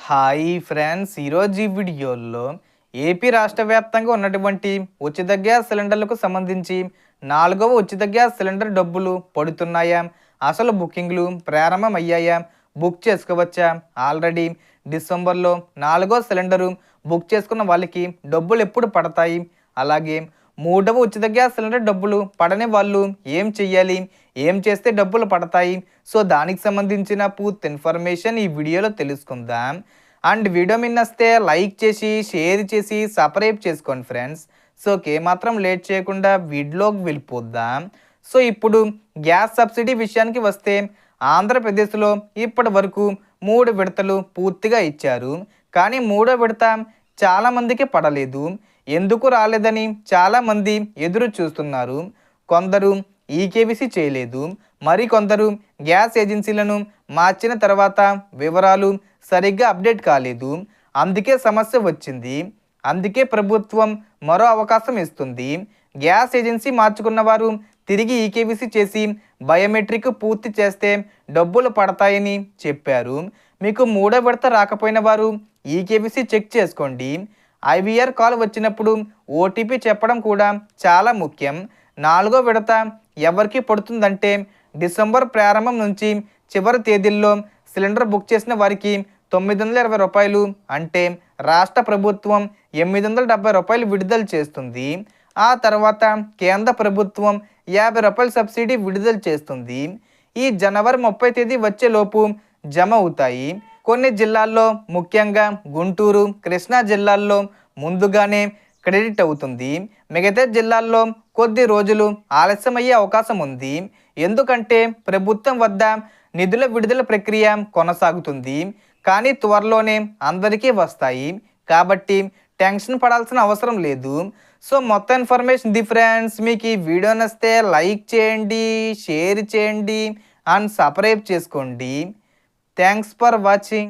Hi friends, ఈరోజు ఈ వీడియోలో ఏపీ రాష్ట్ర వ్యాప్తంగా ఉన్నటువంటి ఉచిత గ్యాస్ సిలిండర్లకు సంబంధించి నాలుగవ ఉచిత గ్యాస్ సిలిండర్ డబ్బులు పడుతున్నాయా, అసలు బుకింగ్లు ప్రారంభమయ్యాయా, బుక్ చేసుకోవచ్చా, ఆల్రెడీ డిసెంబర్లో నాలుగో సిలిండరు బుక్ చేసుకున్న వాళ్ళకి డబ్బులు ఎప్పుడు పడతాయి, అలాగే మూడవ ఉచిత గ్యాస్ సిలిండర్ డబ్బులు పడని వాళ్ళు ఏం చెయ్యాలి, ఏం చేస్తే డబ్బులు పడతాయి, సో దానికి సంబంధించిన పూర్తి ఇన్ఫర్మేషన్ ఈ వీడియోలో తెలుసుకుందాం. అండ్ వీడియో మిన్నస్తే లైక్ చేసి షేర్ చేసి సబ్స్క్రైబ్ చేసుకోండి ఫ్రెండ్స్. సో ఏమాత్రం లేట్ చేయకుండా వీడియోకి వెళ్ళిపోద్దాం. సో ఇప్పుడు గ్యాస్ సబ్సిడీ విషయానికి వస్తే ఆంధ్రప్రదేశ్లో ఇప్పటి వరకు 3 విడతలు పూర్తిగా ఇచ్చారు. కానీ మూడో విడత చాలామందికి పడలేదు. ఎందుకు రాలేదని చాలామంది ఎదురు చూస్తున్నారు. కొందరు ఈకేవీసీ చేయలేదు, మరికొందరు గ్యాస్ ఏజెన్సీలను మార్చిన తర్వాత వివరాలు సరిగ్గా అప్డేట్ కాలేదు, అందుకే సమస్య వచ్చింది. అందుకే ప్రభుత్వం మరో అవకాశం ఇస్తుంది. గ్యాస్ ఏజెన్సీ మార్చుకున్న వారు తిరిగి ఈకేవీసీ చేసి బయోమెట్రిక్ పూర్తి చేస్తే డబ్బులు పడతాయని చెప్పారు. మీకు మూడో విడత రాకపోయిన వారు ఈకేవీసీ చెక్ చేసుకోండి. ఐవీఆర్ కాల్ వచ్చినప్పుడు ఓటీపీ చెప్పడం కూడా చాలా ముఖ్యం. నాలుగో విడత ఎవరికి పడుతుందంటే డిసెంబర్ ప్రారంభం నుంచి చివరి తేదీల్లో సిలిండర్ బుక్ చేసిన వారికి 920 రూపాయలు, అంటే రాష్ట్ర ప్రభుత్వం 870 రూపాయలు విడుదల చేస్తుంది. ఆ తర్వాత కేంద్ర ప్రభుత్వం 50 రూపాయల సబ్సిడీ విడుదల చేస్తుంది. ఈ జనవరి 30 తేదీ వచ్చేలోపు జమ అవుతాయి. కొన్ని జిల్లాల్లో ముఖ్యంగా గుంటూరు, కృష్ణా జిల్లాల్లో ముందుగానే క్రెడిట్ అవుతుంది. మిగతా జిల్లాల్లో కొద్ది రోజులు ఆలస్యమయ్యే అవకాశం ఉంది. ఎందుకంటే ప్రభుత్వం వద్ద నిధుల విడుదల ప్రక్రియ కొనసాగుతుంది. కానీ త్వరలోనే అందరికీ వస్తాయి కాబట్టి టెన్షన్ పడాల్సిన అవసరం లేదు. సో మొత్తం ఇన్ఫర్మేషన్ ఫ్రెండ్స్, మీకు ఈ వీడియో నచ్చితే లైక్ చేయండి, షేర్ చేయండి అండ్ సబ్స్క్రైబ్ చేసుకోండి. Thanks for watching.